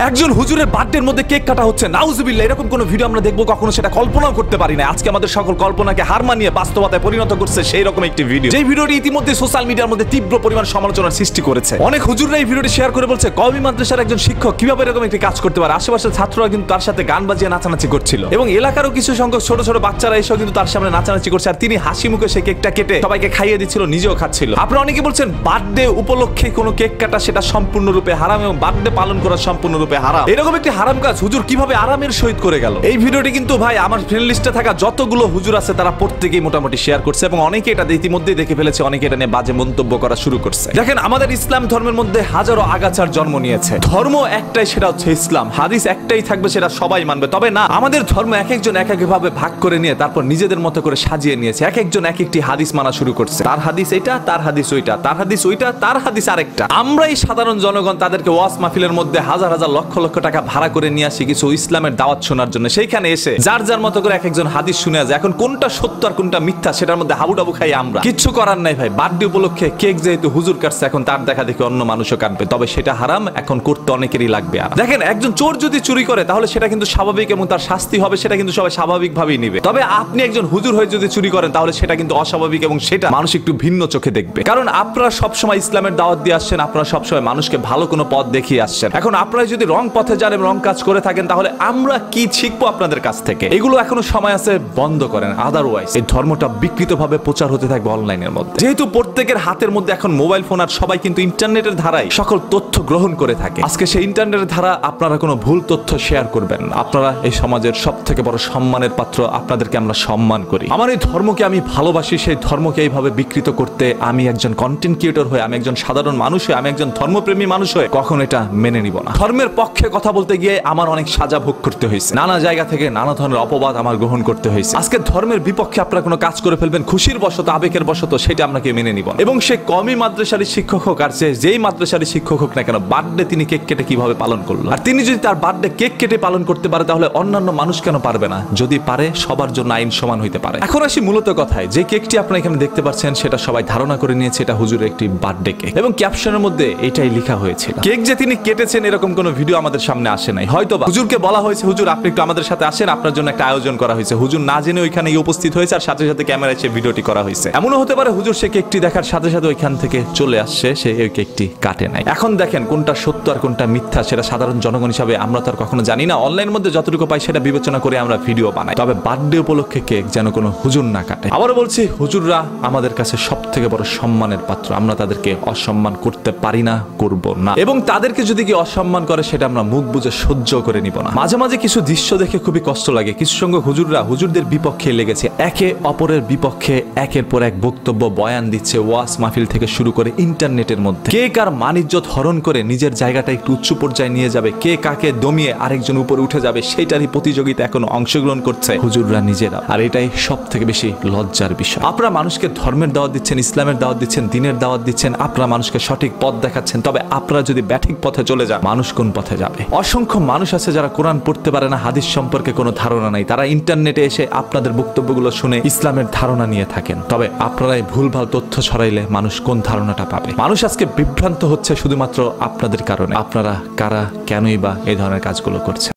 একজন হুজুরের বার্থডের মধ্যে কেক কাটা হচ্ছে, নাউজুবিল্লাহ। এরকম কোনো ভিডিও আমরা দেখবো কখনো, সেটা কল্পনাও করতে পারি না। আজকে আমাদের সকল কল্পনাকে হার মানিয়ে বাস্তবতায় পরিণত করছে সেই রকম একটি ভিডিও, যে ভিডিওটি ইতিমধ্যে সোশ্যাল মিডিয়ার মধ্যে তীব্র পরিমাণ সমালোচনার সৃষ্টি করেছে। অনেক হুজুররা এই ভিডিওটি শেয়ার করে বলছে কওমি মাদ্রাসার একজন শিক্ষক কিভাবে এরকম একটি কাজ করতে পারে। আশেপাশের ছাত্ররা কিন্তু তার সাথে গান বাজিয়ে নাচানাচি করছিল এবং এলাকারও কিছু সংখ্যক ছোট ছোট বাচ্চারা এসেও কিন্তু তার সামনে নাচানাচি করছে, আর তিনি হাসি মুখে সেই কেকটা কেটে সবাইকে খাইয়ে দিচ্ছিল, নিজেও খাচ্ছিল। আপনারা অনেকে বলছেন বার্থডে উপলক্ষে কোনো কেক কাটা সেটা সম্পূর্ণরূপে হারাম এবং বার্থডে পালন করা সম্পূর্ণরূপে হারাম। এরকম একটি হারাম কাজ হুজুর কিভাবে আরামের সহিত করে গেল। এই ভিডিওটি কিন্তু ভাই আমার ফ্রেন্ড লিস্টে থাকা যতগুলো হুজুর আছে তারা প্রত্যেকেই মোটামুটি শেয়ার করছে এবং অনেকে এটা ইতিমধ্যেই দেখে ফেলেছে, অনেকে এটা নিয়ে বাজে মন্তব্য করা শুরু করছে। দেখেন, আমাদের ইসলাম ধর্মের মধ্যে হাজারো আগাছার জন্ম নিয়েছে। ধর্ম একটাই, সেটা হচ্ছে ইসলাম। হাদিস একটাই থাকবে, সেটা সবাই মানবে। তবে না, আমাদের ধর্ম এক একজন এক একভাবে ভাগ করে নিয়ে তারপর নিজেদের মতো করে সাজিয়ে নিয়েছে। এক একজন এক একটি হাদিস মানা শুরু করছে। তার হাদিস এটা, তার হাদিস ওইটা, তার হাদিস ওইটা, তার হাদিস আরেকটা। আমরাই সাধারণ জনগণ তাদেরকে ওয়াজ মাহফিলের মধ্যে হাজার হাজার লক্ষ লক্ষ টাকা ভাড়া করে নিয়ে আসি কিছু ইসলামের দাওয়াত শোনার জন্য। সেইখানে এসে যার যার মতো করে এক একজন হাদিস শুনে যায়। এখন কোনটা সত্য আর কোনটা মিথ্যা সেটার মধ্যে হাবুডাবু খাই আমরা। কিচ্ছু করার নাই ভাই। বার্থডে উপলক্ষে কেক যেহেতু হুজুর কাটছে, এখন তার দেখা দেখি অন্য মানুষও কাটবে, তবে সেটা হারাম। এখন করতে অনেকেরই লাগবে। আর দেখেন, একজন চোর যদি চুরি করে তাহলে সেটা কিন্তু স্বাভাবিক এবং তার শাস্তি হবে, সেটা কিন্তু সবাই স্বাভাবিকভাবেই নিবে। তবে আপনি একজন হুজুর হয়ে যদি চুরি করেন তাহলে সেটা কিন্তু অস্বাভাবিক এবং সেটা মানুষ একটু ভিন্ন চোখে দেখবে। কারণ আপনারা সবসময় ইসলামের দাওয়াত দিয়ে আসছেন, আপনারা সবসময় মানুষকে ভালো কোনো পথ দেখিয়ে আসছেন। এখন আপনারা যদি রং পথে যান এবং রং কাজ করে থাকেন তাহলে আমরা কি শিখবো আপনাদের কাছ থেকে? এগুলো এখনো সময় আছে, বন্ধ করেন। আদারওয়াইজ এই ধর্মটা বিকৃতভাবে প্রচার হতে থাকবে অনলাইনের মধ্যে। যেহেতু প্রত্যেকের হাতের মধ্যে এখন মোবাইল ফোন আর সবাই কিন্তু ইন্টারনেটের ধারায় সকল তথ্য গ্রহণ করে থাকে। আজকে সেই ইন্টারনেটের ধারা আপনারা কোনো ভুল তথ্য শেয়ার করবেন না। আপনারা এই সমাজের সব থেকে বড় সম্মানের পাত্র, আপনাদেরকে আমরা সম্মান করি। আমার এই ধর্মকে আমি ভালোবাসি, সেই ধর্মকে এইভাবে বিকৃত করতে আমি একজন কন্টেন্ট ক্রিয়েটর হয়ে, আমি একজন সাধারণ মানুষ হয়ে, আমি একজন ধর্মপ্রেমী মানুষ হয়ে কখনো এটা মেনে নিব না। ধর্মের পক্ষে কথা বলতে গিয়ে আমার অনেক সাজা ভোগ করতে হয়েছে, নানা জায়গা থেকে নানা ধরনের অপবাদ আমার গ্রহণ করতে হয়েছে। আজকে ধর্মের বিপক্ষে আপনারা কোনো কাজ করে ফেলবেন খুশির বশত, আবেগের বশত, সেটা আপনাকে মেনে নিব। এবং সে কওমি মাদ্রাসার শিক্ষক হোক আর যেই মাদ্রাসার শিক্ষক হোক না কেন, বার্থডে তিনি কেক কেটে কিভাবে পালন করলো? আর তিনি যদি তার বার্থডে কেক কেটে পালন করতে পারে তাহলে অন্যান্য মানুষ কেন পারবে না? যদি পারে, সবার জন্য আইন সমান হইতে পারে। এখন আসি মূলত কথায়। যে কেকটি আপনারা এখানে দেখতে পাচ্ছেন সেটা সবাই ধারণা করে নিয়েছে এটা হুজুরের একটি বার্থডে কেক এবং ক্যাপশনের মধ্যে এটাই লেখা হয়েছিল। কেক যে তিনি কেটেছেন এরকম কোনো ভিডিও আমাদের সামনে আসে নাই। হয়তোবা হুজুরকে বলা হয়েছে, হুজুর আপনি একটু আমাদের সাথে আসেন, আপনার জন্য একটা আয়োজন করা হয়েছে। হুজুর না জেনে ওইখানে উপস্থিত হয়েছে আর সাথে সাথে ক্যামেরায় সে ভিডিওটি করা হয়েছে। এমনও হতে পারে হুজুর সে কেকটি দেখার সাথে সাথে ওইখান থেকে চলে আসছে, সে এই কেকটি কাটে নাই। এখন দেখেন, কোনটা সত্য আর কোনটা মিথ্যা সেটা সাধারণ জনগণ হিসাবে আমরা তো আর কখনো জানি না। অনলাইনের মধ্যে যতটুকু পাই সেটা বিবেচনা করে আমরা ভিডিও বানাই। তবে বার্থডে উপলক্ষে কেক যেন কোনো হুজুর না কাটে। আবারও বলছি, হুজুররা আমাদের কাছে সব থেকে বড় সম্মানের পাত্র। আমরা তাদেরকে অসম্মান করতে পারি না, করব না। এবং তাদেরকে যদি কি অসম্মান করে সেটা আমরা মুখ বুজে সহ্য করে নিব না। মাঝে মাঝে কিছু দৃশ্য দেখে খুবই কষ্ট লাগে। কিছু সংখ্যক হুজুররা হুজুরদের বিপক্ষে লেগেছে, একে অপরের বিপক্ষে একের পর এক বক্তব্য বয়ান দিচ্ছে, ওয়াজ মাহফিল থেকে শুরু করে ইন্টারনেটের মধ্যে। কে কার মান-ইজ্জত হরণ করে নিজের জায়গাটা একটু উচ্চ পর্যায়ে নিয়ে যাবে, কে কাকে দমিয়ে আরেকজন উপরে উঠে যাবে, সেইটারই প্রতিযোগিতা এখন অংশগ্রহণ করছে হুজুররা নিজেরা। আর এটাই সব থেকে বেশি লজ্জার বিষয়। আপনারা মানুষকে ধর্মের দাওয়াত দিচ্ছেন, ইসলামের দাওয়াত দিচ্ছেন, দ্বীনের দাওয়াত দিচ্ছেন, আপনারা মানুষকে সঠিক পথ দেখাচ্ছেন। তবে আপনারা যদি ব্যাঠিক পথে চলে যান, মানুষ কোন পথে যাবে? অসংখ্য মানুষ আছে যারা কোরআন পড়তে পারে না, হাদিস সম্পর্কে কোনো ধারণা নাই। তারা ইন্টারনেটে এসে আপনাদের বক্তব্যগুলো শুনে ইসলামের ধারণা নিয়ে থাকেন। তবে আপনারাই ভুলভাল তথ্য ছড়াইলে মানুষ কোন ধারণাটা পাবে? মানুষ আজকে বিভ্রান্ত হচ্ছে শুধুমাত্র আপনাদের কারণে। আপনারা কারা, কেনই বা এই ধরনের কাজগুলো করছেন?